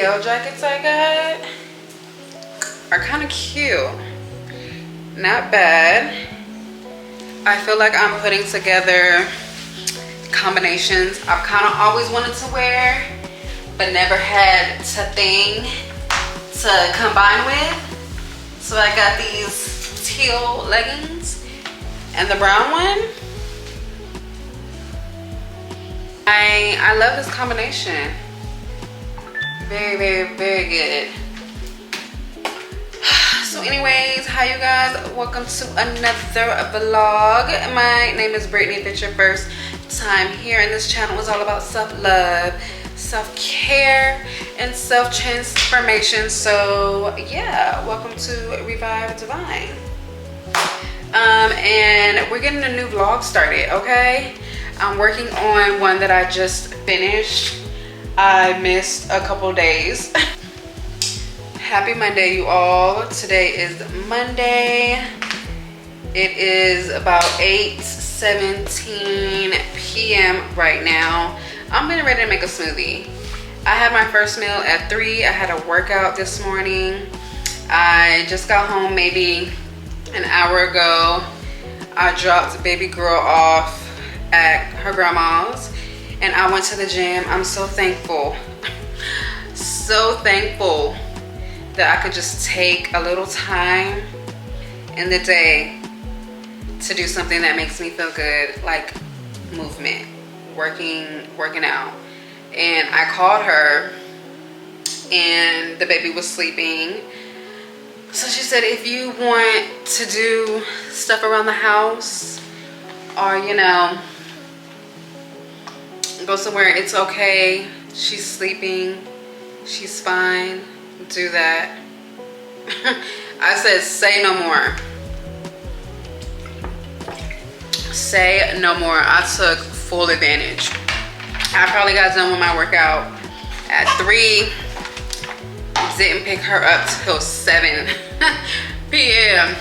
Tail jackets I got are kind of cute. Not bad. I feel like I'm putting together combinations I've kind of always wanted to wear, but never had a thing to combine with. So I got these teal leggings and the brown one. I love this combination. Very, very, very good. So anyways, hi you guys, welcome to another vlog. My name is Brittany. If it's your first time here, and this channel is all about self-love, self-care, and self-transformation. So yeah, welcome to Revive Divine. And we're getting a new vlog started, okay? I'm working on one that I just finished. I missed a couple days. Happy Monday, you all. Today is Monday. It is about 8:17 p.m. right now. I'm getting ready to make a smoothie. I had my first meal at 3. I had a workout this morning. I just got home maybe an hour ago. I dropped baby girl off at her grandma's and I went to the gym. I'm so thankful. So thankful that I could just take a little time in the day to do something that makes me feel good, like movement, working out. And I called her and the baby was sleeping. So she said, if you want to do stuff around the house or, you know, go somewhere, it's okay. She's sleeping. She's fine. Do that. I said, say no more. Say no more. I took full advantage. I probably got done with my workout at 3. Didn't pick her up till 7 p.m.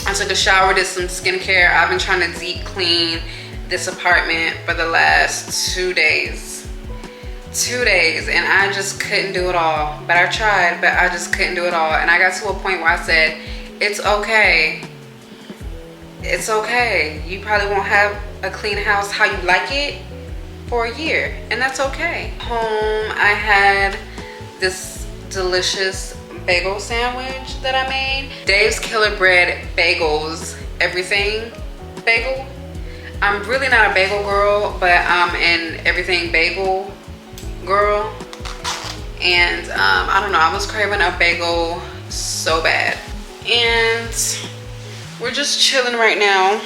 I took a shower, did some skincare. I've been trying to deep clean this apartment for the last 2 days. 2 days, and I just couldn't do it all. But I tried, but I just couldn't do it all. And I got to a point where I said, it's okay. It's okay. You probably won't have a clean house how you like it for a year, and that's okay. Home, I had this delicious bagel sandwich that I made. Dave's Killer Bread Bagels, everything bagel. I'm really not a bagel girl, but I'm an everything bagel girl. And I don't know, I was craving a bagel so bad. And we're just chilling right now.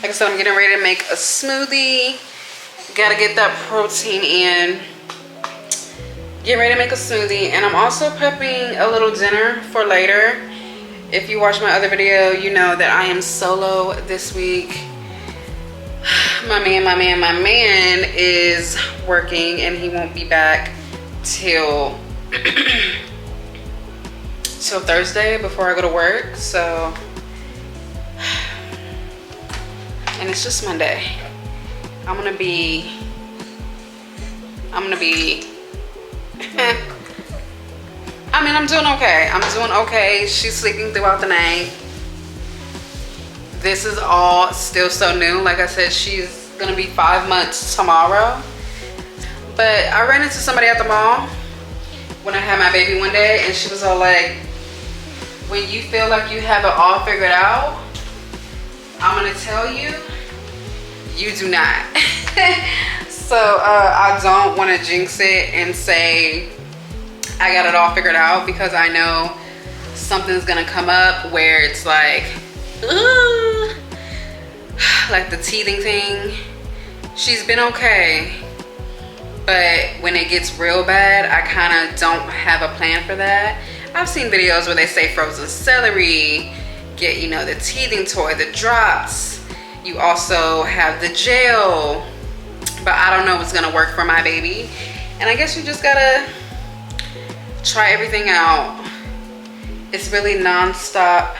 Like I said, I'm getting ready to make a smoothie. Gotta get that protein in. Get ready to make a smoothie. And I'm also prepping a little dinner for later. If you watch my other video, you know that I am solo this week. My man is working and he won't be back till till Thursday before I go to work. So, and it's just Monday. I'm gonna be I mean, I'm doing okay. I'm doing okay. She's sleeping throughout the night. This is all still so new. Like I said, she's gonna be 5 months tomorrow. But I ran into somebody at the mall when I had my baby one day, and she was all like, when you feel like you have it all figured out, I'm gonna tell you, you do not. So I don't want to jinx it and say I got it all figured out, because I know something's gonna come up where it's like, like the teething thing. She's been okay, but when it gets real bad, I kind of don't have a plan for that. I've seen videos where they say frozen celery, get, you know, the teething toy, the drops. You also have the gel, but I don't know what's gonna work for my baby. And I guess you just gotta try everything out. It's really non-stop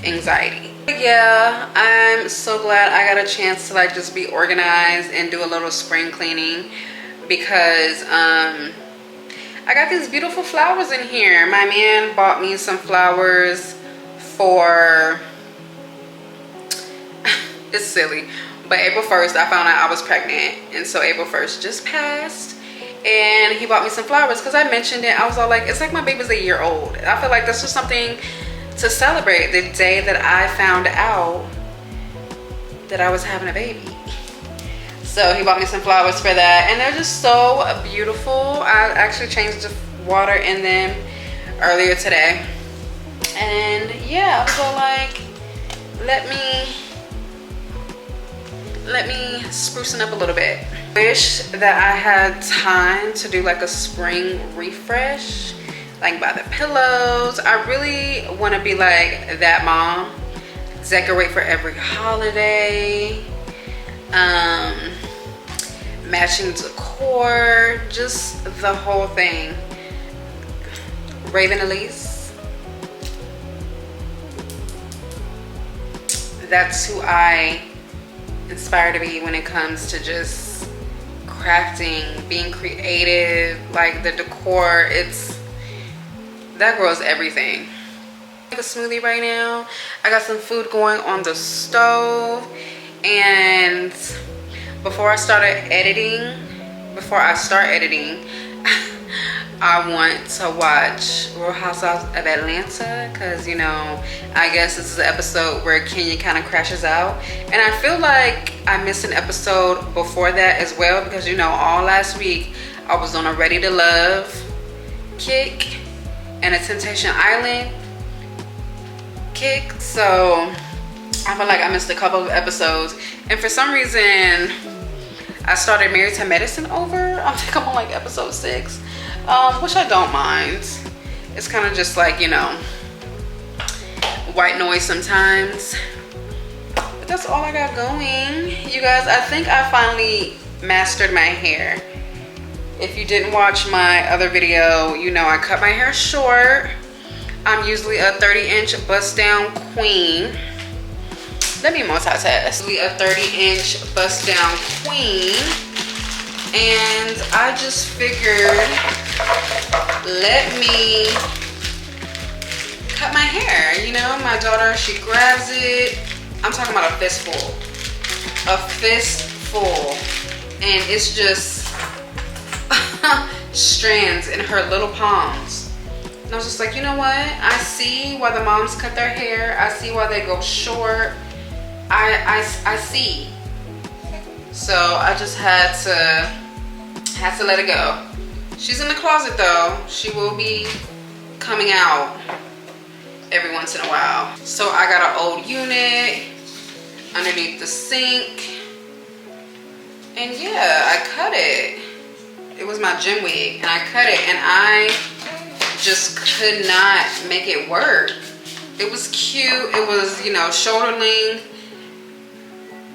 anxiety. But yeah, I'm so glad I got a chance to like just be organized and do a little spring cleaning, because I got these beautiful flowers in here. My man bought me some flowers for, it's silly, but April 1st I found out I was pregnant, and so April 1st just passed, and he bought me some flowers because I mentioned it. I was all like, it's like my baby's a year old. I feel like this was something to celebrate the day that I found out that I was having a baby. So he bought me some flowers for that, and they're just so beautiful. I actually changed the water in them earlier today, and yeah, I was all like, let me sprucing up a little bit. Wish that I had time to do like a spring refresh, like buy the pillows. I really want to be like that mom, decorate for every holiday, matching decor, just the whole thing. Raven Elise, that's who I aspire to be when it comes to just crafting, being creative, like the decor. It's, that girl's everything. Make a smoothie right now. I got some food going on the stove, and before I start editing, I want to watch Real Housewives of Atlanta, because, you know, I guess this is the episode where Kenya kind of crashes out. And I feel like I missed an episode before that as well, because, you know, all last week I was on a Ready to Love kick and a Temptation Island kick. So I feel like I missed a couple of episodes. And for some reason, I started Married to Medicine over. I think I'm on like episode 6. Which I don't mind. It's kind of just like, you know, white noise sometimes. But that's all I got going. You guys, I think I finally mastered my hair. If you didn't watch my other video, you know I cut my hair short. I'm usually a 30-inch bust down queen. Let me multitask. Usually a 30-inch bust down queen. And I just figured, let me cut my hair. You know, my daughter, she grabs it. I'm talking about a fistful. A fistful. And it's just strands in her little palms. And I was just like, you know what? I see why the moms cut their hair. I see why they go short. I see. So I just had to let it go. She's in the closet though. She will be coming out every once in a while. So I got an old unit underneath the sink. And yeah, I cut it. It was my gym wig, and I cut it, and I just could not make it work. It was cute. It was, you know, shoulder length.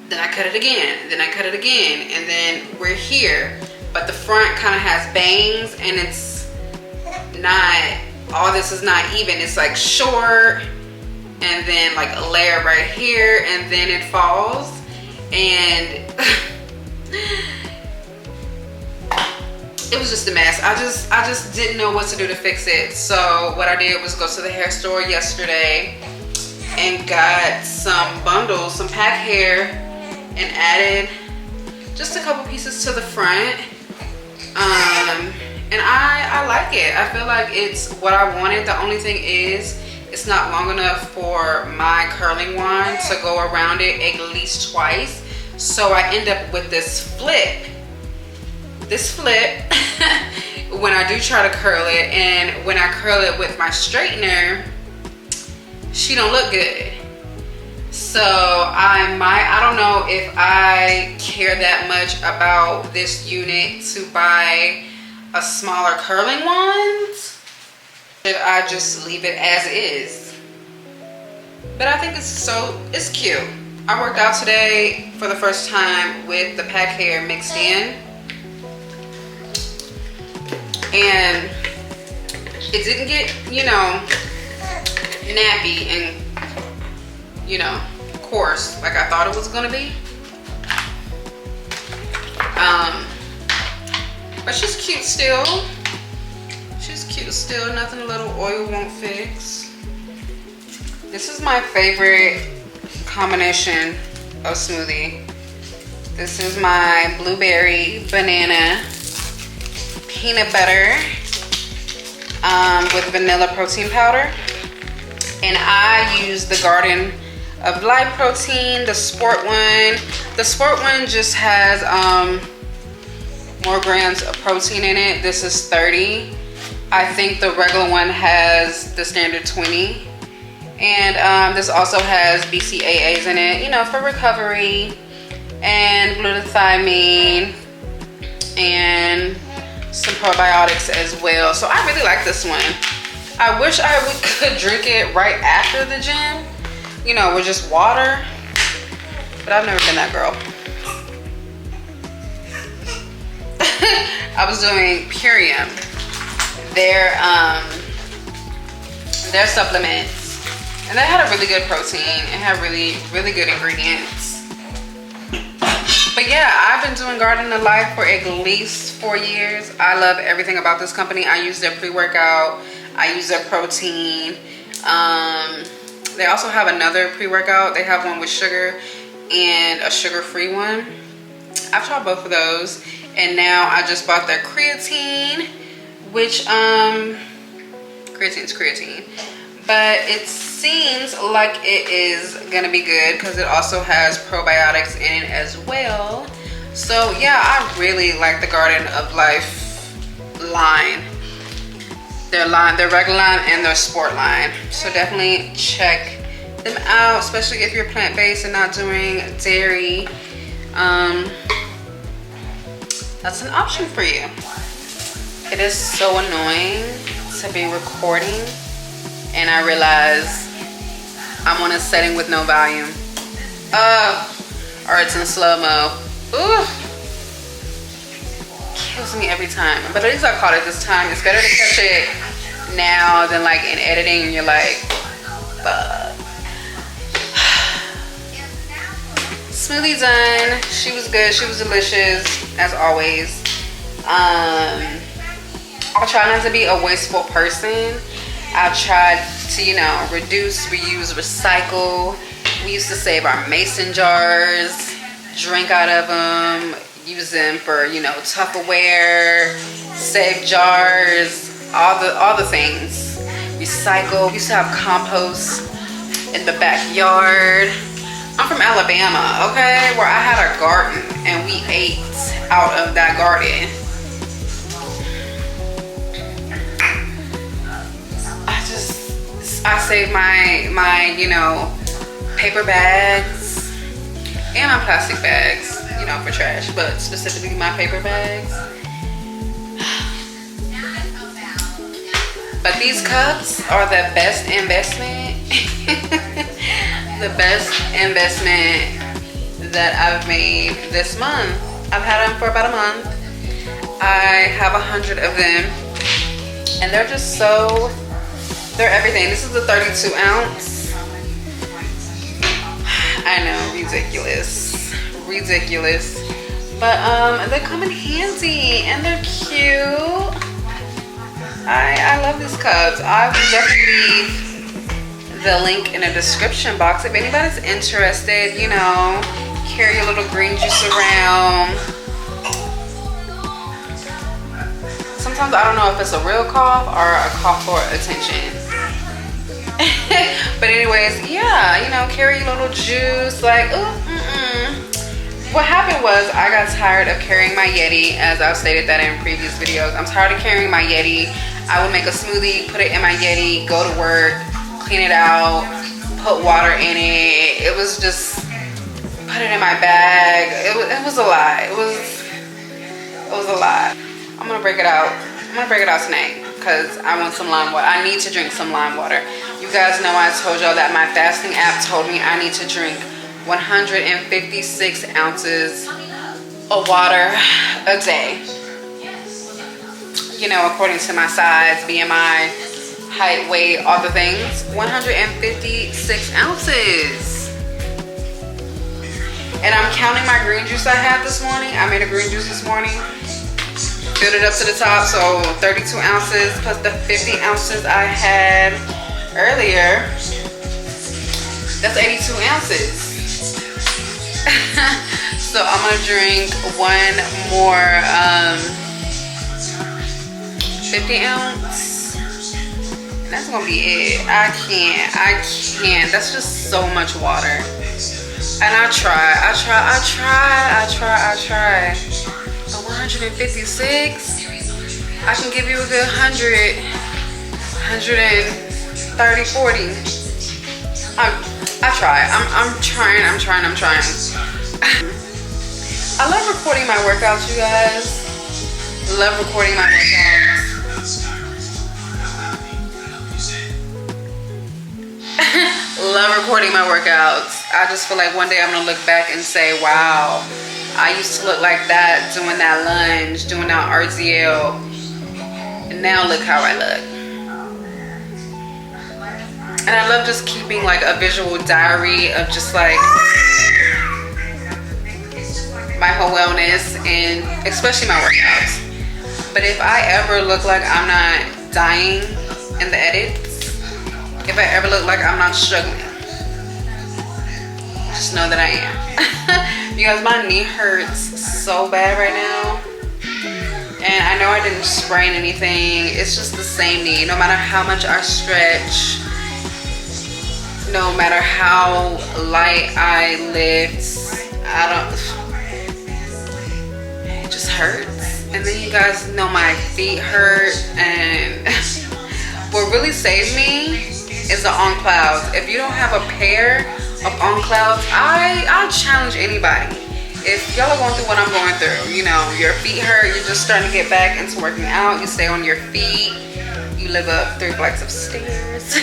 Then I cut it again. Then I cut it again. And then we're here. But the front kind of has bangs, and it's not, all this is not even. It's like short, and then like a layer right here, and then it falls. And it was just a mess. I just didn't know what to do to fix it. So what I did was go to the hair store yesterday and got some bundles, some pack hair, and added just a couple pieces to the front. And I like it. I feel like it's what I wanted. The only thing is, it's not long enough for my curling wand to go around it at least twice. So I end up with this flip. When I do try to curl it, and when I curl it with my straightener, she don't look good. So I don't know if I care that much about this unit to buy a smaller curling wand. Should I just leave it as is? But I think it's cute. I worked out today for the first time with the pack hair mixed in. And it didn't get, you know, nappy and, you know, coarse like I thought it was gonna be. But she's cute still. cute still. Nothing a little oil won't fix. This is my favorite combination of smoothie. This is my blueberry banana peanut butter with vanilla protein powder. And I use the Garden of Life protein, the sport one. The sport one just has more grams of protein in it. This is 30. I think the regular one has the standard 20. And this also has BCAAs in it, you know, for recovery, and glutathione, and some probiotics as well. So I really like this one. I wish I could drink it right after the gym, you know, with just water, but I've never been that girl. I was doing Purium, their supplements, and they had a really good protein and had really, really good ingredients. But yeah, I've been doing Garden of Life for at least 4 years. I love everything about this company. I use their pre-workout. I use their protein. They also have another pre-workout. They have one with sugar and a sugar-free one. I've tried both of those. And now I just bought their creatine, which, creatine's creatine. But it seems like it is gonna be good because it also has probiotics in it as well. So yeah, I really like the Garden of Life line. Their regular line and their sport line. So definitely check them out, especially if you're plant-based and not doing dairy. That's an option for you. It is so annoying to be recording and I realize I'm on a setting with no volume. Or it's in slow-mo. Ooh. Kills me every time. But at least I caught it this time. It's better to catch it now than like in editing and you're like, fuck. Smoothie done. She was good. She was delicious as always. I'll try not to be a wasteful person. I've tried to, you know, reduce, reuse, recycle. We used to save our mason jars, drink out of them, use them for, you know, Tupperware, save jars, all the things. Recycle. We used to have compost in the backyard. I'm from Alabama, okay, where I had a garden and we ate out of that garden. I save my you know, paper bags and my plastic bags, you know, for trash, but specifically my paper bags. But these cups are the best investment. The best investment that I've made this month. I've had them for about a month. I have 100 of them and they're just so, they're everything. This is the 32 ounce. I know, ridiculous. But they come in handy and they're cute. I love these cups. I will definitely leave the link in the description box if anybody's interested, you know, carry a little green juice around. Sometimes I don't know if it's a real cough or a cough for attention. But anyways, yeah, you know, carry a little juice, like, What happened was I got tired of carrying my Yeti, as I've stated that in previous videos. I'm tired of carrying my Yeti. I would make a smoothie, put it in my Yeti, go to work, clean it out, put water in it. It was just, put it in my bag. It was a lot. It was a lot. I'm gonna break it out. I'm gonna break it out tonight because I want some lime water. I need to drink some lime water. You guys know I told y'all that my fasting app told me I need to drink 156 ounces of water a day. You know, according to my size, BMI, height, weight, all the things. 156 ounces. And I'm counting my green juice I had this morning. I made a green juice this morning. Filled it up to the top, so 32 ounces plus the 50 ounces I had earlier. That's 82 ounces. So I'm gonna drink one more 50 ounce. And that's gonna be it. I can't. That's just so much water. And I try. But 156, I can give you a good 100, 130, 40. I try. I'm trying. I love recording my workouts, you guys. Love recording my workouts. Love recording my workouts. I just feel like one day I'm gonna look back and say, wow, I used to look like that doing that lunge, doing that RDL, and now look how I look. And I love just keeping like a visual diary of just like my whole wellness and especially my workouts. But if I ever look like I'm not dying in the edits, if I ever look like I'm not struggling, just know that I am. You guys, my knee hurts so bad right now. And I know I didn't sprain anything. It's just the same knee. No matter how much I stretch, no matter how light I lift, it just hurts. And then you guys know my feet hurt. And what really saved me is the On Clouds. If you don't have a pair of On Clouds, I'll challenge anybody. If y'all are going through what I'm going through, you know, your feet hurt, you're just starting to get back into working out, you stay on your feet, you live up 3 flights of stairs.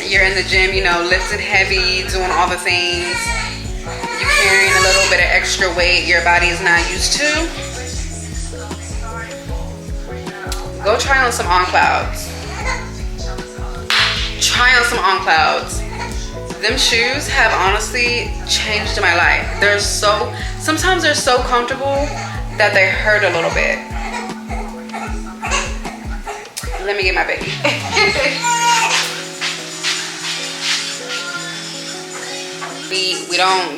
You're in the gym, you know, lifting heavy, doing all the things. You're carrying a little bit of extra weight your body is not used to. Go try on some On Clouds. Try on some On Clouds. Them shoes have honestly changed my life. Sometimes they're so comfortable that they hurt a little bit. Let me get my baby.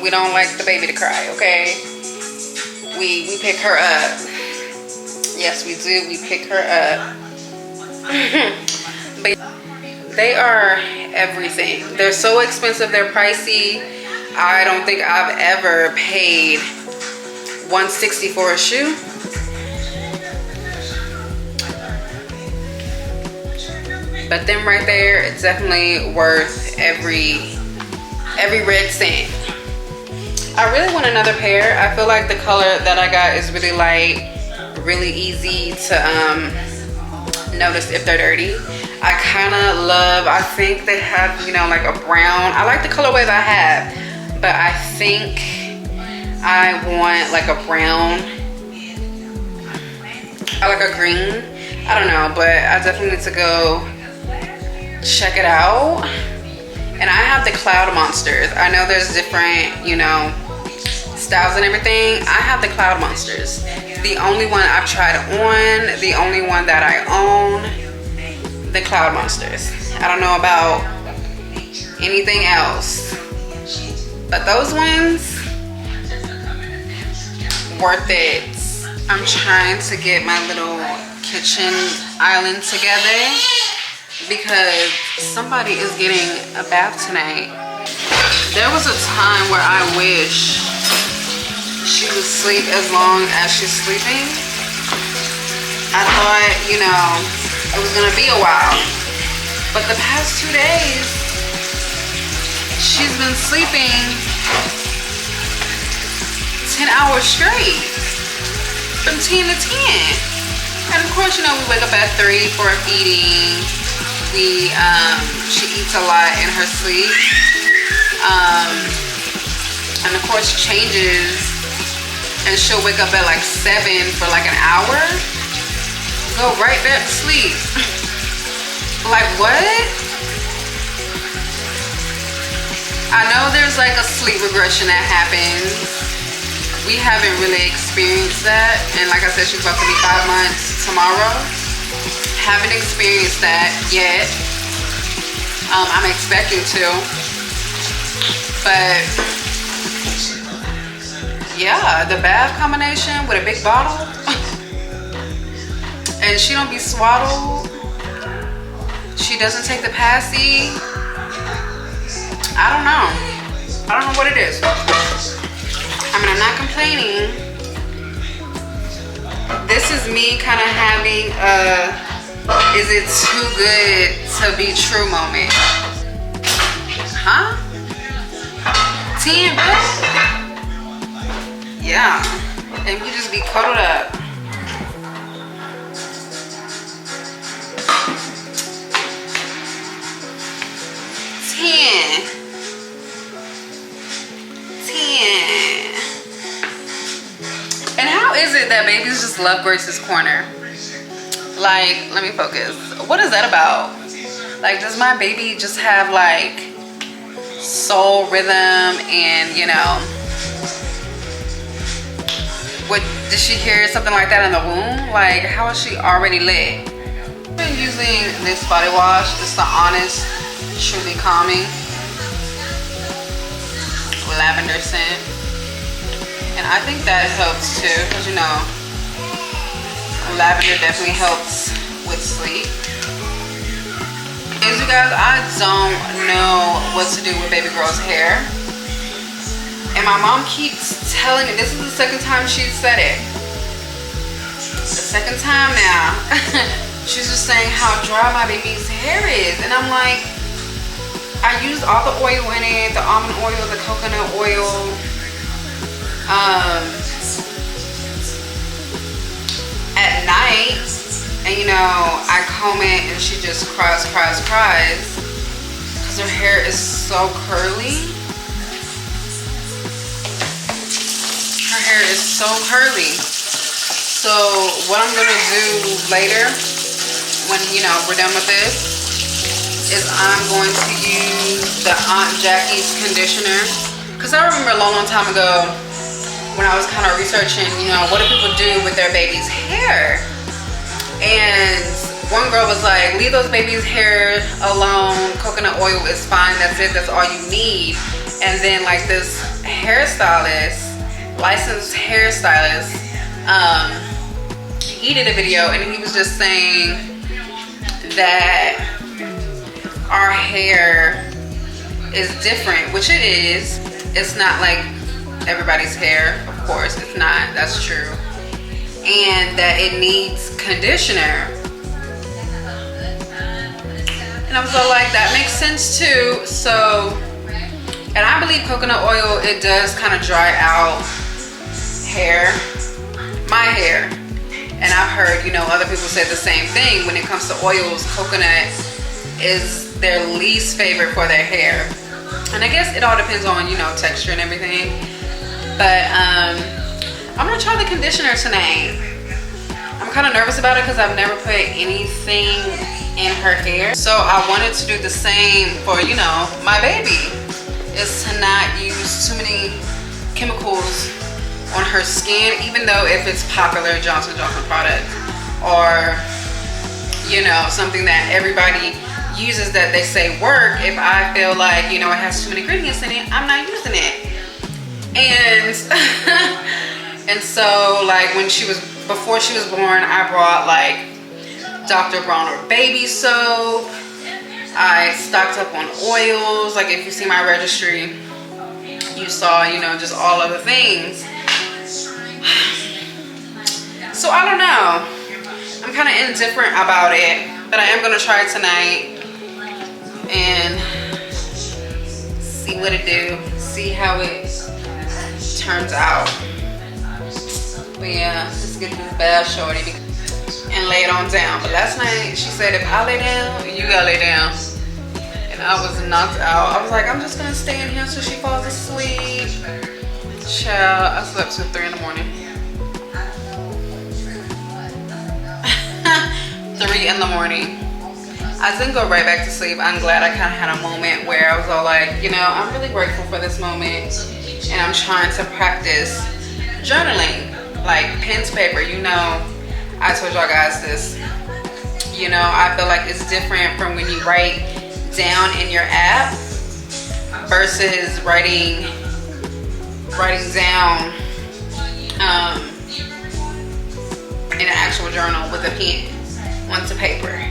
we don't like the baby to cry, okay? We pick her up. Yes, we do. We pick her up. But they are everything. They're so expensive. They're pricey. I don't think I've ever paid $160 for a shoe. But them right there, it's definitely worth every red cent. I really want another pair. I feel like the color that I got is really light, really easy to notice if they're dirty. I kind of love, I think they have, you know, like a brown. I like the colorways I have, but I think I want like a brown. I like a green. I don't know, but I definitely need to go check it out. And I have the Cloud Monsters. I know there's different, you know, styles and everything. I have the Cloud Monsters. The only one I've tried on, the only one that I own, the Cloud Monsters. I don't know about anything else, but those ones, worth it. I'm trying to get my little kitchen island together because somebody is getting a bath tonight. There was a time where I wish she would sleep as long as she's sleeping. I thought, you know, it was gonna be a while, but the past 2 days she's been sleeping 10 hours straight, from 10 to 10. And of course, you know, we wake up at 3 for feeding. She eats a lot in her sleep, and of course changes, and she'll wake up at like 7 for like an hour, go right back to sleep. Like, what? I know there's like a sleep regression that happens, we haven't really experienced that. And like I said, she's about to be 5 months tomorrow. Haven't experienced that yet. I'm expecting to. But yeah, the bath combination with a big bottle. And she don't be swaddled. She doesn't take the passy. I don't know. I don't know what it is. I mean, I'm not complaining. This is me kind of having a, is it too good to be true moment. Huh? 10, really? Yeah. And we just be cuddled up. And how is it that babies just love Grace's Corner? Like, let me focus. What is that about? Like, does my baby just have like soul rhythm and, you know, what, did she hear something like that in the womb? Like, how is she already lit? I've been using this body wash. It's the Honest Truly Calming lavender scent, and I think that helps too, because you know, lavender definitely helps with sleep. As you guys, I don't know what to do with baby girl's hair, and my mom keeps telling me, this is the second time she said it, the second time now. She's just saying how dry my baby's hair is, and I'm like, I used all the oil in it, the almond oil, the coconut oil, at night, and you know, I comb it and she just cries, because her hair is so curly. Her hair is so curly. So what I'm gonna do later, when you know we're done with this, is I'm going to use the Aunt Jackie's conditioner, because I remember a long time ago when I was kind of researching, you know, what do people do with their baby's hair, and one girl was like, leave those babies' hair alone, coconut oil is fine, that's it, that's all you need. And then like this hairstylist, licensed hairstylist, he did a video and he was just saying that our hair is different, which it is. It's not like everybody's hair, of course, it's not, that's true. And that it needs conditioner. And I was all like, that makes sense too. So, and I believe coconut oil, it does kind of dry out hair, my hair. And I've heard, you know, other people say the same thing. When it comes to oils, coconut is their least favorite for their hair. And I guess it all depends on, you know, texture and everything. But I'm gonna try the conditioner tonight. I'm kind of nervous about it because I've never put anything in her hair. So I wanted to do the same for, you know, my baby. Is to not use too many chemicals on her skin, even though if it's popular Johnson & Johnson product, or, you know, something that everybody uses that they say work, if I feel like, you know, it has too many ingredients in it, I'm not using it. And and so like when she was, before she was born, I brought like Dr. Bronner baby soap. I stocked up on oils. Like if you see my registry, you saw, you know, just all of the things. So I don't know, I'm kind of indifferent about it, but I am gonna try it tonight and see what it do, see how it turns out. But yeah, let's get this bath shorty and lay it on down. But last night she said, if I lay down, you gotta lay down. And I was knocked out. I was like, I'm just gonna stay in here until she falls asleep. Child, I slept till 3 in the morning. 3 in the morning. I didn't go right back to sleep. I'm glad I kind of had a moment where I was all like, you know, I'm really grateful for this moment, and I'm trying to practice journaling, like pen to paper. You know, I told y'all guys this. You know, I feel like it's different from when you write down in your app versus writing down in an actual journal with a pen onto paper.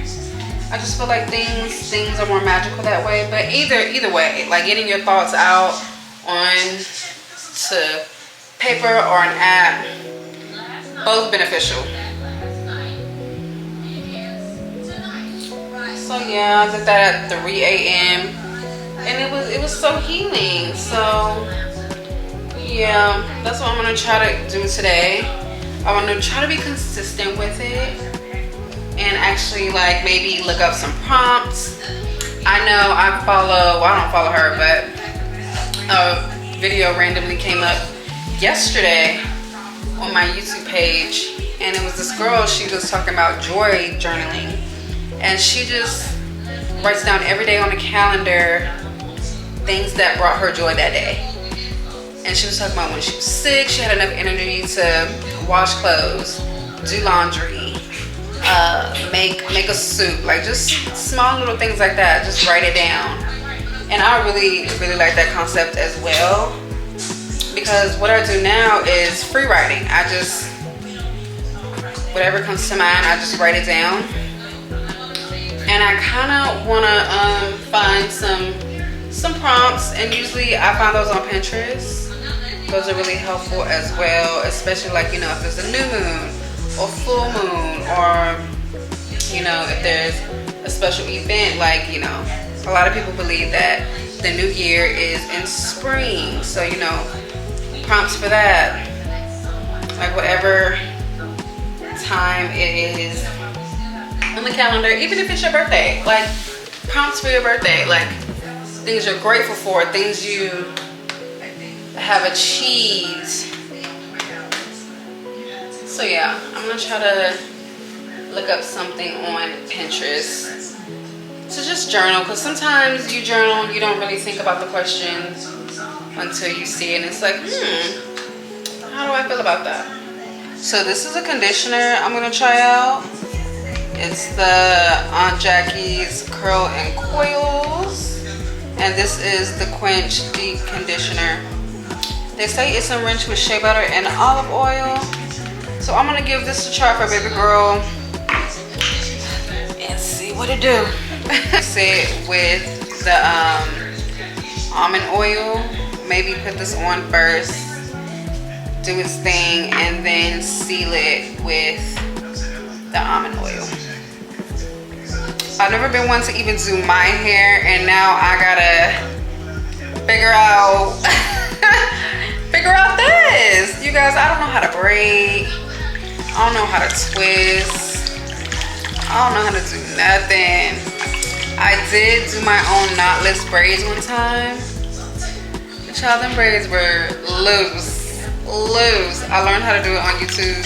I just feel like things are more magical that way. But either way, like getting your thoughts out on to paper or an app, both beneficial. So yeah, I did that at 3 a.m. and it was so healing. So yeah, that's what I'm gonna try to do today. I want to try to be consistent with it and actually like maybe look up some prompts. I know I don't follow her, but a video randomly came up yesterday on my YouTube page, and it was this girl. She was talking about joy journaling, and she just writes down every day on a calendar things that brought her joy that day. And she was talking about when she was sick, she had enough energy to wash clothes, do laundry, make a soup, like just small little things like that. Just write it down. And I really like that concept as well, because what I do now is free writing. I just, whatever comes to mind, I just write it down. And I kind of want to find some prompts, and usually I find those on Pinterest. Those are really helpful as well, especially like, you know, if there's a new moon or full moon, or, you know, if there's a special event, like, you know, a lot of people believe that the new year is in spring. So, you know, prompts for that, like whatever time it is on the calendar, even if it's your birthday, like prompts for your birthday, like things you're grateful for, things you have achieved. So yeah, I'm gonna try to look up something on Pinterest to just journal, because sometimes you journal, you don't really think about the questions until you see it, and it's like, how do I feel about that? So this is a conditioner I'm gonna try out. It's the Aunt Jackie's Curl and Coils, and this is the Quench Deep Conditioner. They say it's enriched with shea butter and olive oil. So I'm gonna give this a try for baby girl and see what it do. Sit with the almond oil. Maybe put this on first, do its thing, and then seal it with the almond oil. I've never been one to even do my hair, and now I gotta figure out this. You guys, I don't know how to braid. I don't know how to twist. I don't know how to do nothing. I did do my own knotless braids one time. The child, them braids were loose. I learned how to do it on YouTube.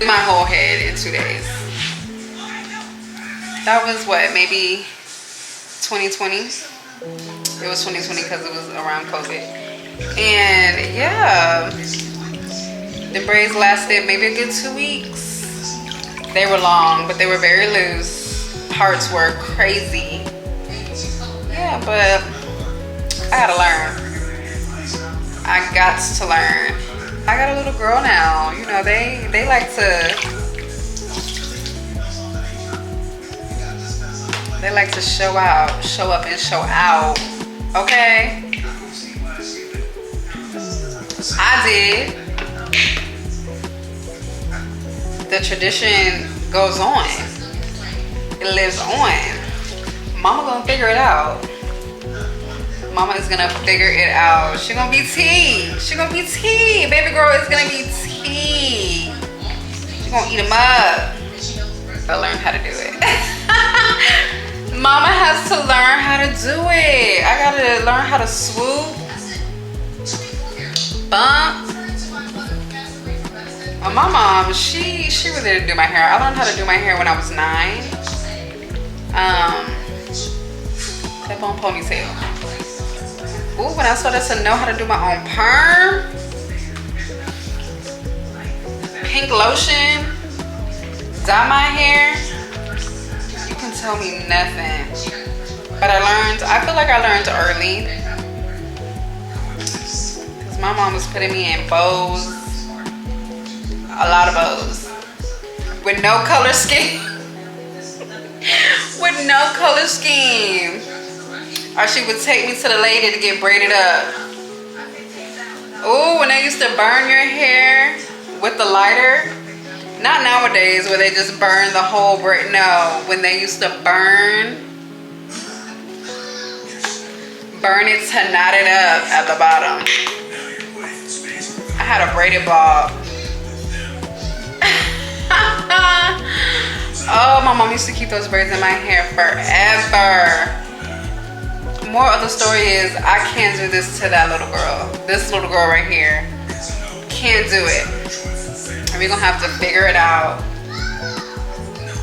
My whole head in 2 days. That was what, maybe 2020? It was 2020 because it was around COVID. And yeah, the braids lasted maybe a good 2 weeks. They were long, but they were very loose. Parts were crazy. Yeah, but I gotta learn. I got to learn. I got a little girl now. You know, they like to show up and show out. Okay? I did. The tradition goes on. It lives on. Mama gonna figure it out. Mama is gonna figure it out. She gonna be tea. She gonna be tea. Baby girl is gonna be tea. She gonna eat them up. But learn how to do it. Mama has to learn how to do it. I gotta learn how to swoop, bump. My mom, she really didn't do my hair. I learned how to do my hair when I was 9. Clip on ponytail. Ooh, when I started to know how to do my own perm, pink lotion, dye my hair, you can tell me nothing. But I feel like I learned early. Because my mom was putting me in bows, a lot of bows, with no color scheme. With no color scheme. Or she would take me to the lady to get braided up. Ooh, when they used to burn your hair with the lighter. Not nowadays where they just burn the whole braid. No, when they used to burn it to knot it up at the bottom. I had a braided bob. Oh, my mom used to keep those braids in my hair forever. More of the story is I can't do this to that little girl. This little girl right here. Can't do it. And we're gonna have to figure it out.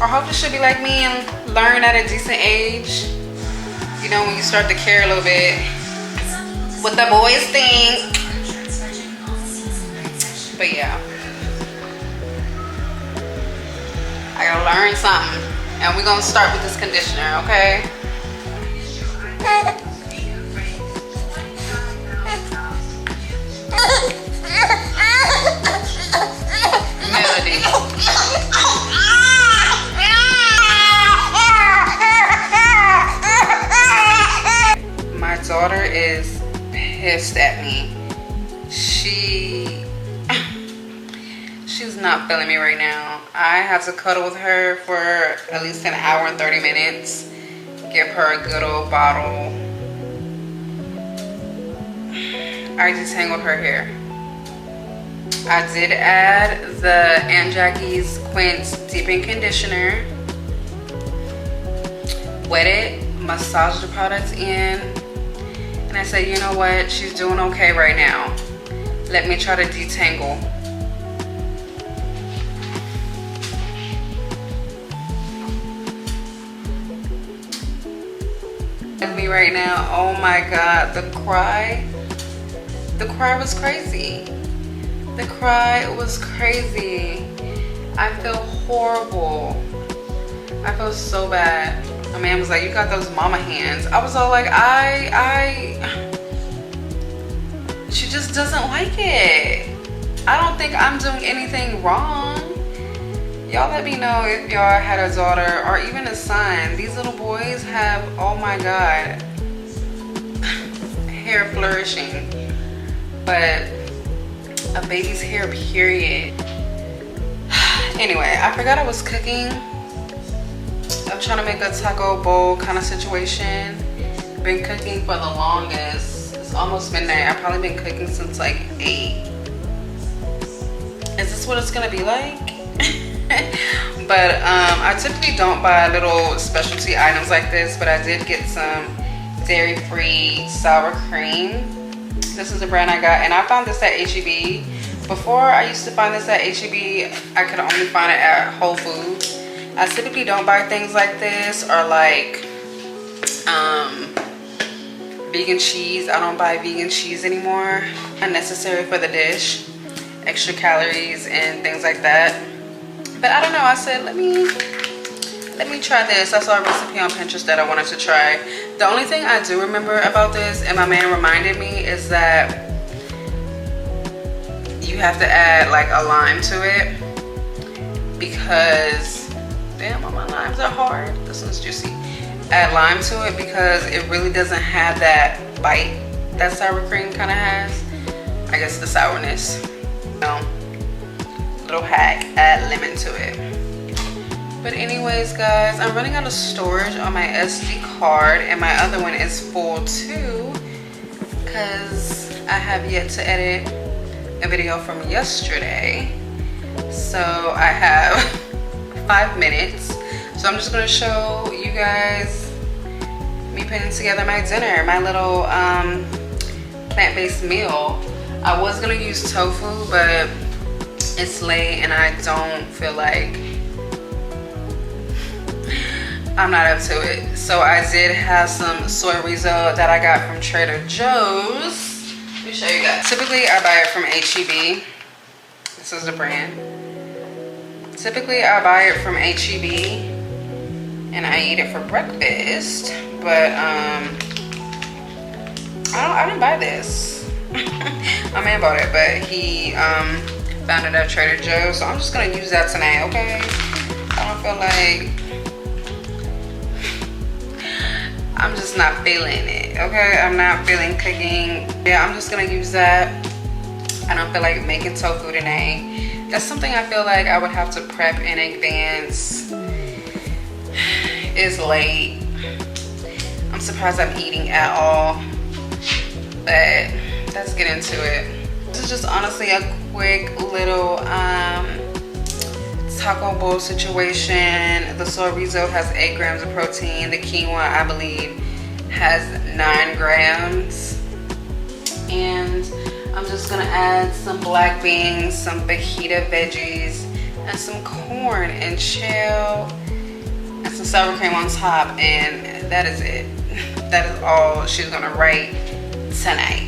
Or hopefully she'll be like me and learn at a decent age. You know, when you start to care a little bit. What the boys think. But yeah. I gotta learn something. And we're gonna start with this conditioner, okay? Melody. My daughter is pissed at me. She's not feeling me right now. I had to cuddle with her for at least an hour and 30 minutes. Give her a good old bottle. I detangled her hair. I did add the Aunt Jackie's Quince Deep-In Conditioner. Wet it, massage the products in. And I said, you know what? She's doing okay right now. Let me try to detangle. Me right now, oh my god, the cry was crazy. The cry was crazy. I feel horrible. I feel so bad. My man was like, you got those mama hands. I was all like, she just doesn't like it. I don't think I'm doing anything wrong. Y'all let me know if y'all had a daughter or even a son. These little boys have, oh my god, hair flourishing. But a baby's hair, period. Anyway, I forgot I was cooking. I'm trying to make a taco bowl kind of situation. Been cooking for the longest. It's almost midnight. I've probably been cooking since like 8. Is this what it's gonna be like? But I typically don't buy little specialty items like this, but I did get some dairy-free sour cream. This is the brand I got, and I found this at H-E-B. Before, I used to find this at H-E-B. I could only find it at Whole Foods. I typically don't buy things like this, or like vegan cheese. I don't buy vegan cheese anymore. Unnecessary for the dish. Extra calories and things like that. But I don't know, I said, let me try this. I saw a recipe on Pinterest that I wanted to try. The only thing I do remember about this, and my man reminded me, is that you have to add like a lime to it. Because, damn, all my limes are hard. This one's juicy. Add lime to it because it really doesn't have that bite that sour cream kind of has. I guess the sourness. Little hack, add lemon to it. But anyways, guys, I'm running out of storage on my SD card, and my other one is full too, because I have yet to edit a video from yesterday. So I have 5 minutes. So I'm just gonna show you guys me putting together my dinner, my little plant-based meal. I was gonna use tofu, but it's late and I don't feel like, I'm not up to it. So I did have some soy rizo that I got from Trader Joe's. Let me show you guys. Typically I buy it from H-E-B. This is the brand. Typically I buy it from H-E-B and I eat it for breakfast, but I didn't buy this. My man bought it, but he found it at Trader Joe's, so I'm just gonna use that tonight, okay? I don't feel like, I'm just not feeling it, okay? I'm not feeling cooking. Yeah, I'm just gonna use that. I don't feel like making tofu today. That's something I feel like I would have to prep in advance. It's late. I'm surprised I'm eating at all, but let's get into it. This is just honestly a quick little taco bowl situation. The chorizo has 8 grams of protein. The quinoa, I believe, has 9 grams. And I'm just gonna add some black beans, some fajita veggies, and some corn and shell, and some sour cream on top, and that is it. That is all she's gonna write tonight.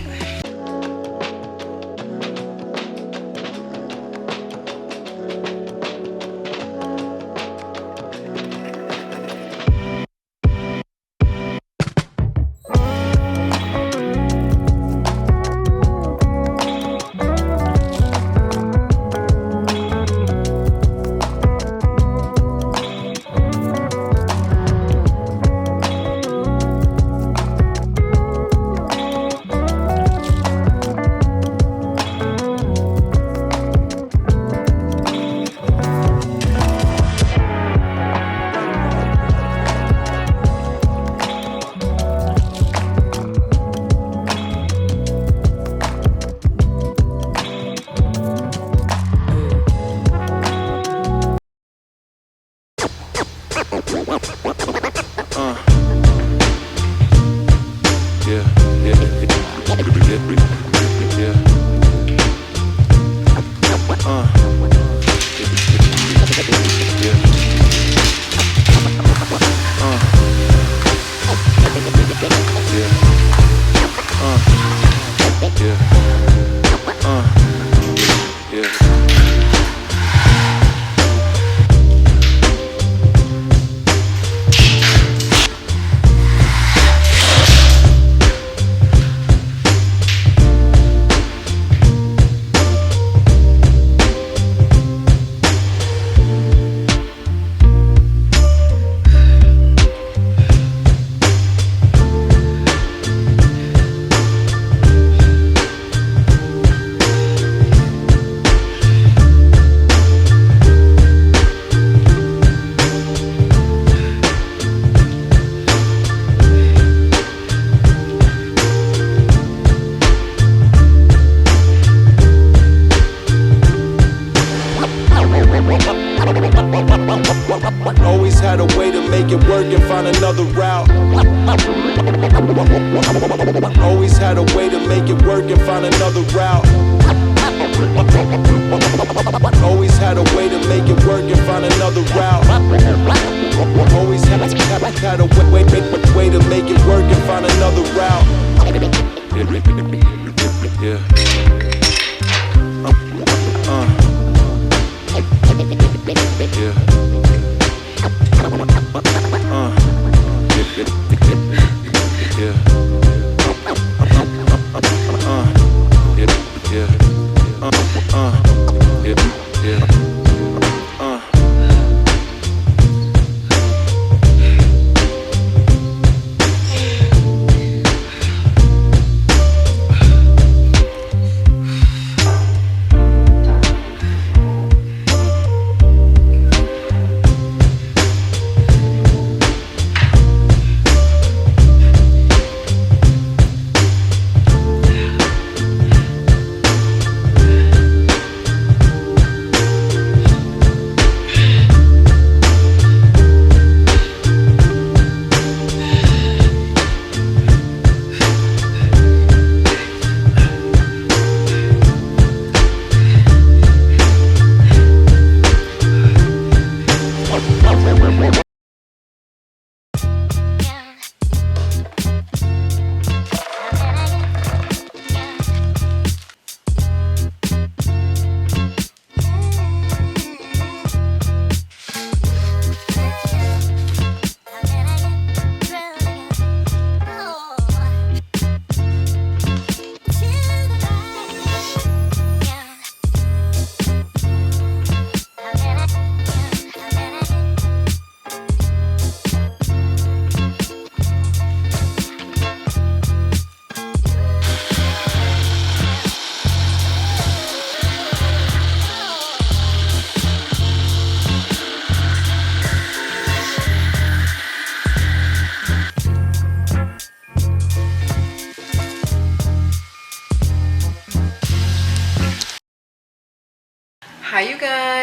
Always had a way to make it work and find another route. Always had a way to make it work and find another route. Always had a way to make it work and find another route. Always had a way to make it work and find another route. Yeah. Yeah.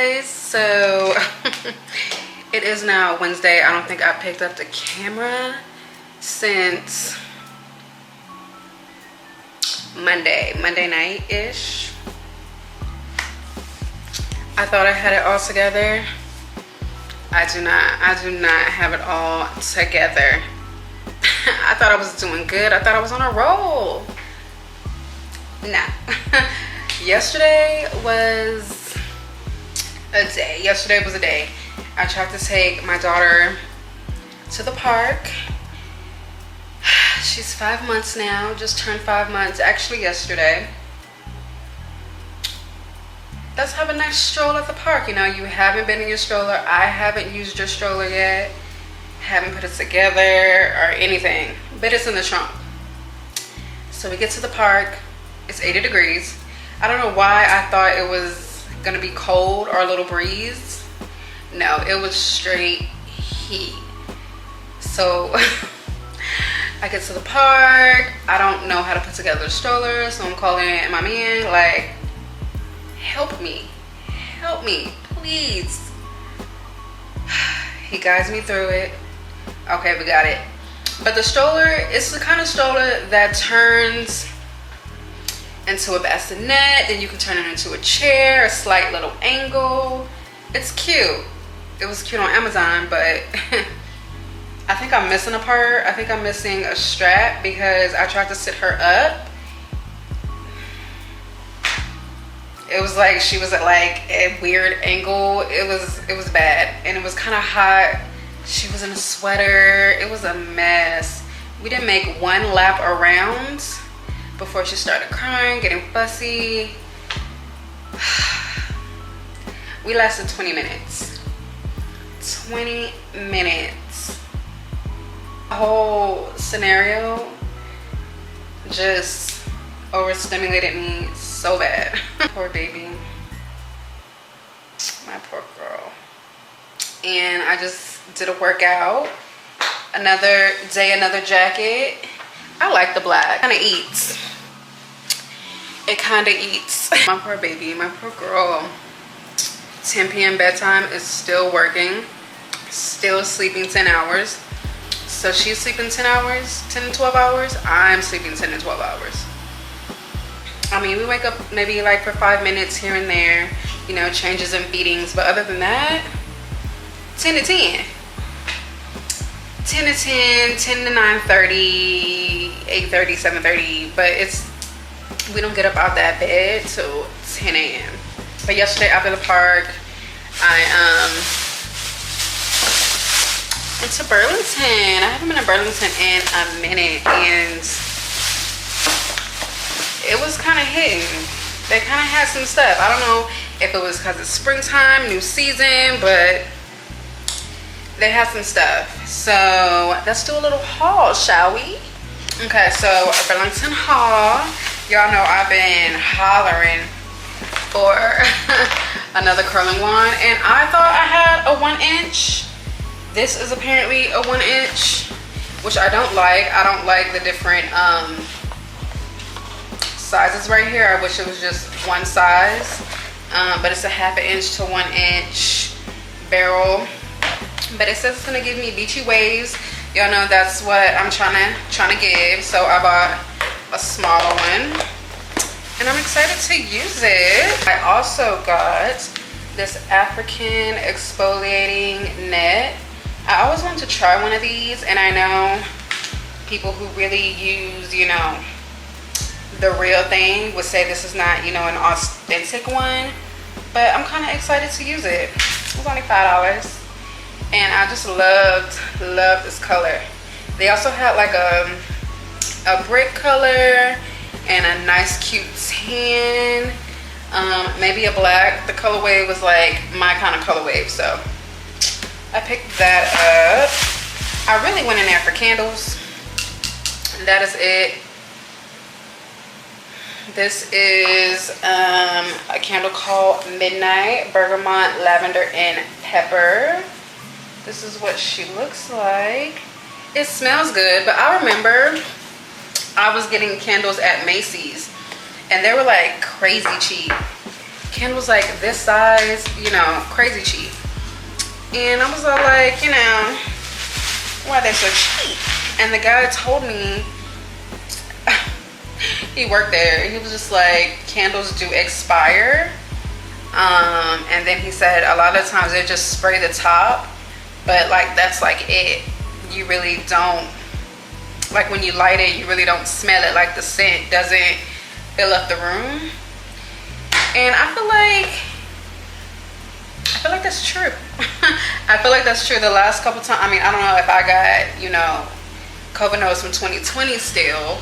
guys. So it is now Wednesday. I don't think I picked up the camera since Monday night-ish. I thought I had it all together. I do not have it all together. I thought I was doing good. I thought I was on a roll. Nah. Yesterday was a day. I tried to take my daughter to the park. She's 5 months now, just turned 5 months, actually yesterday. Let's have a nice stroll at the park. You know, you haven't been in your stroller. I haven't used your stroller yet. Haven't put it together or anything, but it's in the trunk. So we get to the park. It's 80 degrees. I don't know why I thought it was gonna be cold or a little breeze. No, it was straight heat. So I get to the park. I don't know how to put together a stroller, so I'm calling my man like, help me, please. He guides me through it. Okay, we got it. But the stroller, it's the kind of stroller that turns into a bassinet, then you can turn it into a chair, a slight little angle. It's cute. It was cute on Amazon, but I think I'm missing a part. I think I'm missing a strap because I tried to sit her up. It was like she was at like a weird angle. It was bad, and it was kind of hot. She was in a sweater. It was a mess. We didn't make one lap around before she started crying, getting fussy. We lasted 20 minutes. 20 minutes. The whole scenario just overstimulated me so bad. Poor baby. My poor girl. And I just did a workout. Another day, another jacket. I like the black. Kind of eats. It kind of eats. My poor baby, my poor girl. 10 p.m. bedtime is still working. Still sleeping 10 hours. So she's sleeping 10 hours, 10 to 12 hours. I'm sleeping 10 to 12 hours. I mean, we wake up maybe like for 5 minutes here and there, you know, changes in feedings. But other than that, 10 to 10. 10 to 10, 10 to 9:30, 8:30, 7:30. But we don't get up out that bed till 10 a.m. But yesterday after the park, I went to Burlington. I haven't been to Burlington in a minute, and it was kind of hitting. They kind of had some stuff. I don't know if it was because it's springtime, new season, but they had some stuff. So let's do a little haul, shall we? Okay, so Burlington haul. Y'all know I've been hollering for another curling wand, and I thought I had a 1 inch. This is apparently a 1 inch, which I don't like. I don't like the different sizes right here. I wish it was just one size, but it's a 1/2 inch to 1 inch barrel. But it says it's gonna give me beachy waves. Y'all know that's what I'm trying to give. So I bought a smaller one, and I'm excited to use it. I also got this African exfoliating net. I always wanted to try one of these, and I know people who really use, you know, the real thing would say this is not, you know, an authentic one, but I'm kind of excited to use it. It was only $5, and I just love this color. They also had like a brick color and a nice cute tan, maybe a black. The colorway was like my kind of colorway, so I picked that up. I really went in there for candles. That is it. This is a candle called Midnight Bergamot Lavender and Pepper. This is what she looks like. It smells good, but I remember I was getting candles at Macy's, and they were like crazy cheap. candles like this size, you know, crazy cheap. And I was all like, you know, why they're so cheap? And the guy told me, he worked there, and he was just like, candles do expire. And then he said a lot of times they just spray the top, but like that's like it. You really don't, like when you light it, you really don't smell it. Like the scent doesn't fill up the room. And I feel like that's true. I feel like that's true. The last couple times, I mean, I don't know if I got, you know, COVID notes from 2020 still,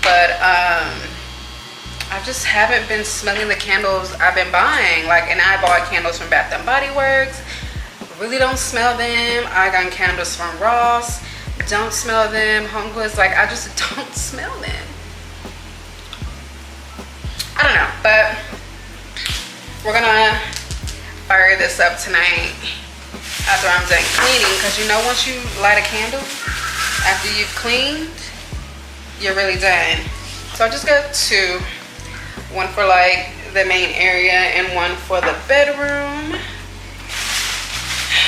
but I just haven't been smelling the candles I've been buying. Like, and I bought candles from Bath and Body Works. Really don't smell them. I got candles from Ross. Don't smell them. Home Goods, like I just don't smell them. I don't know, but we're gonna fire this up tonight after I'm done cleaning, because you know once you light a candle after you've cleaned, you're really done. So I just got two, one for like the main area and one for the bedroom.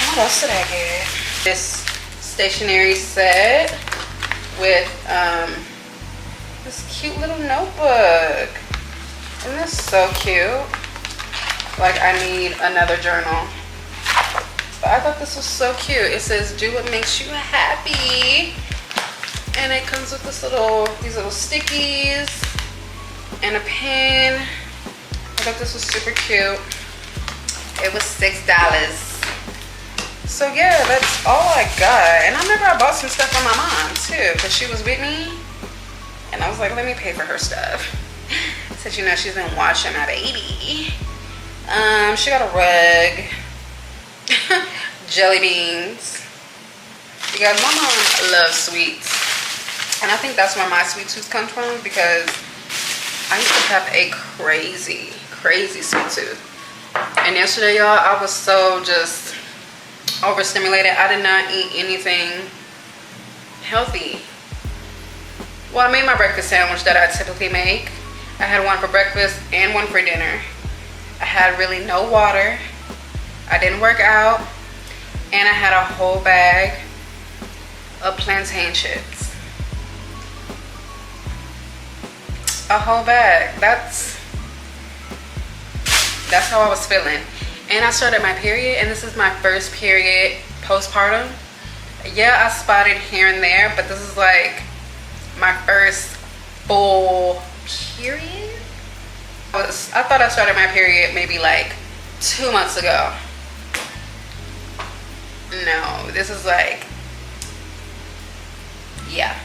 What else did I get? This stationery set with this cute little notebook. Isn't this so cute? Like I need another journal. But I thought this was so cute. It says, do what makes you happy. And it comes with these little stickies and a pen. I thought this was super cute. It was $6. So yeah, that's all I got. And I remember I bought some stuff for my mom too, because she was with me. And I was like, let me pay for her stuff. Said, you know, she's been watching my baby. She got a rug. Jelly beans. You guys, my mom loves sweets. And I think that's where my sweet tooth comes from, because I used to have a crazy sweet tooth. And yesterday, y'all, I was so just overstimulated. I did not eat anything healthy. Well, I made my breakfast sandwich that I typically make. I had one for breakfast and one for dinner. I had really no water. I didn't work out. And I had a whole bag of plantain chips. A whole bag. That's how I was feeling. And I started my period, and this is my first period postpartum. Yeah, I spotted here and there, but this is like my first full period. I thought I started my period maybe like 2 months ago. No, this is like, yeah.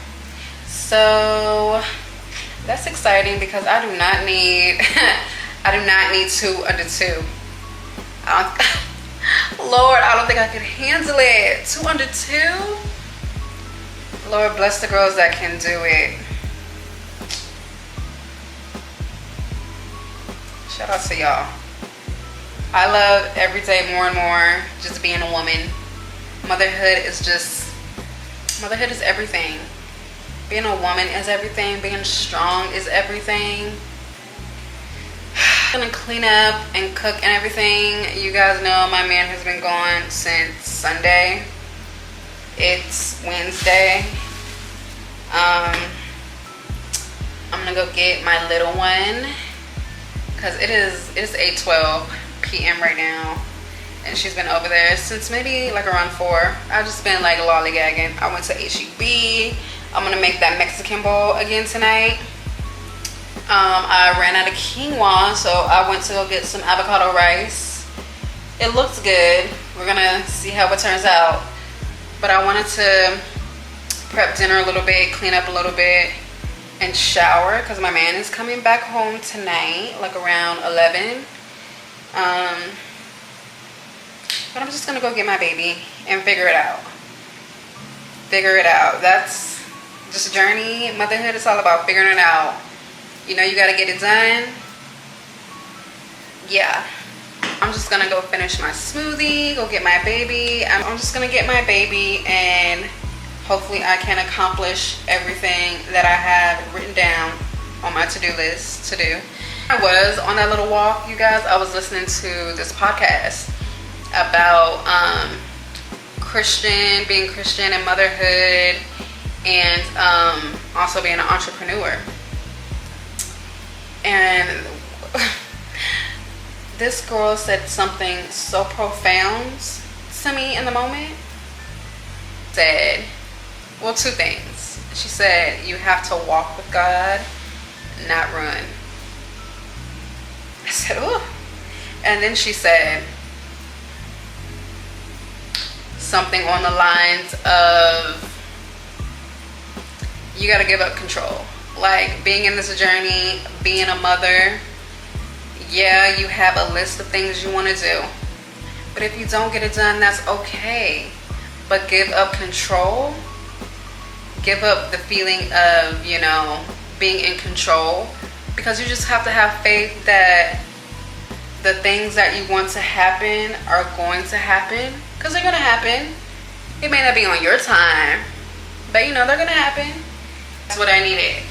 So that's exciting, because I do not need two under two. Lord, I don't think I could handle it. 2 under 2. Lord bless the girls that can do it. Shout out to y'all. I love every day more and more just being a woman. Motherhood is everything. Being a woman is everything. Being strong is everything. I'm gonna clean up and cook and everything. You guys know my man has been gone since Sunday. It's Wednesday. I'm gonna go get my little one, because it is 8:12 p.m. right now, and she's been over there since maybe like around 4. I've just been like lollygagging. I went to HEB. I'm gonna make that Mexican bowl again tonight. I ran out of quinoa, so I went to go get some avocado rice. It looks good. We're gonna see how it turns out. But I wanted to prep dinner a little bit, clean up a little bit, and shower, because my man is coming back home tonight, like around 11. But I'm just gonna go get my baby and figure it out. That's just a journey. Motherhood is all about figuring it out. You know, you gotta get it done. Yeah. I'm just gonna go finish my smoothie, go get my baby. I'm just gonna get my baby, and hopefully I can accomplish everything that I have written down on my to-do list to do. I was on that little walk, you guys. I was listening to this podcast about being Christian and motherhood, and also being an entrepreneur. And this girl said something so profound to me in the moment. Said, well, two things. She said, you have to walk with God, not run. I said, oh. And then she said something on the lines of, you got to give up control. Like, being in this journey, being a mother, yeah, you have a list of things you want to do. But if you don't get it done, that's okay. But give up control. Give up the feeling of, being in control. Because you just have to have faith that the things that you want to happen are going to happen. Because they're going to happen. It may not be on your time, but they're going to happen. That's what I needed.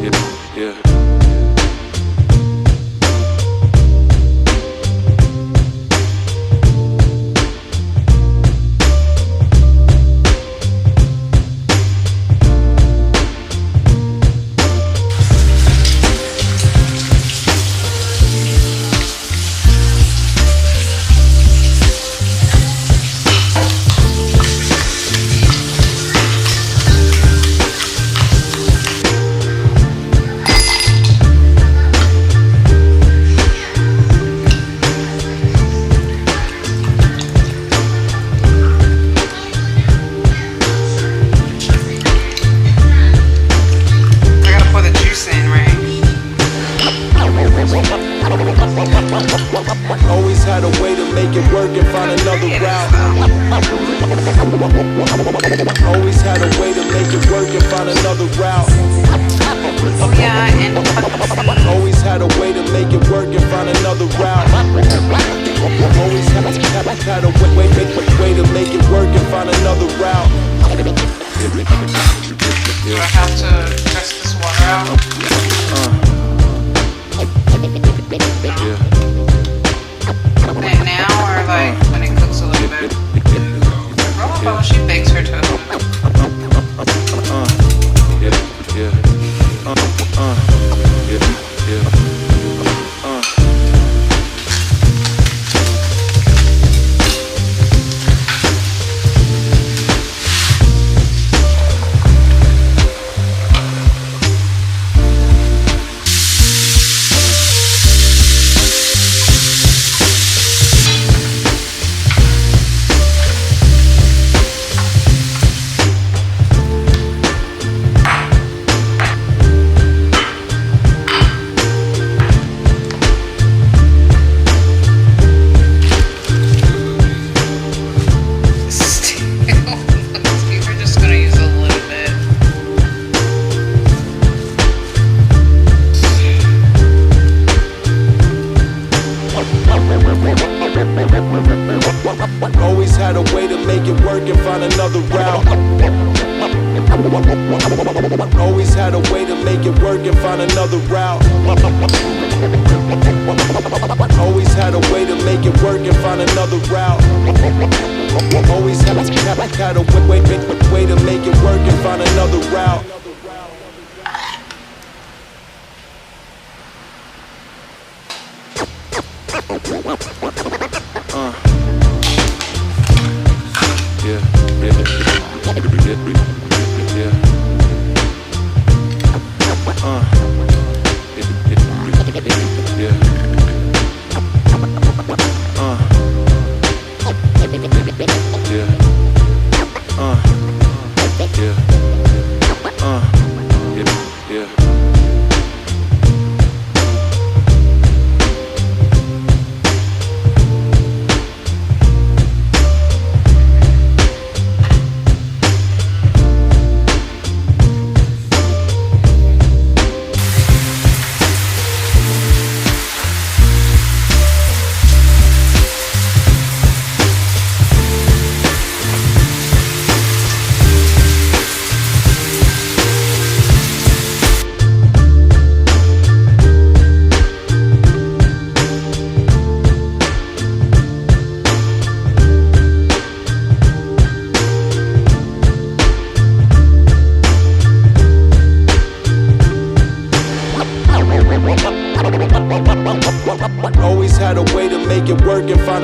Yeah. Always had a way to make it work and find another route. Always had a way to make it work and find another route. Oh yeah, and always had a way to make it work and find another route. Always had a way to make it work and find another route. Do I have to test this water out? Now or like when it cooks a little bit? Roll she bakes her toast. Always had a way to make it work and find another route. Always had a way to make it work and find another route. Always had a way to make it work and find another route. Always had a way to make it work and find another route. Yeah. Always had a way to make it work and find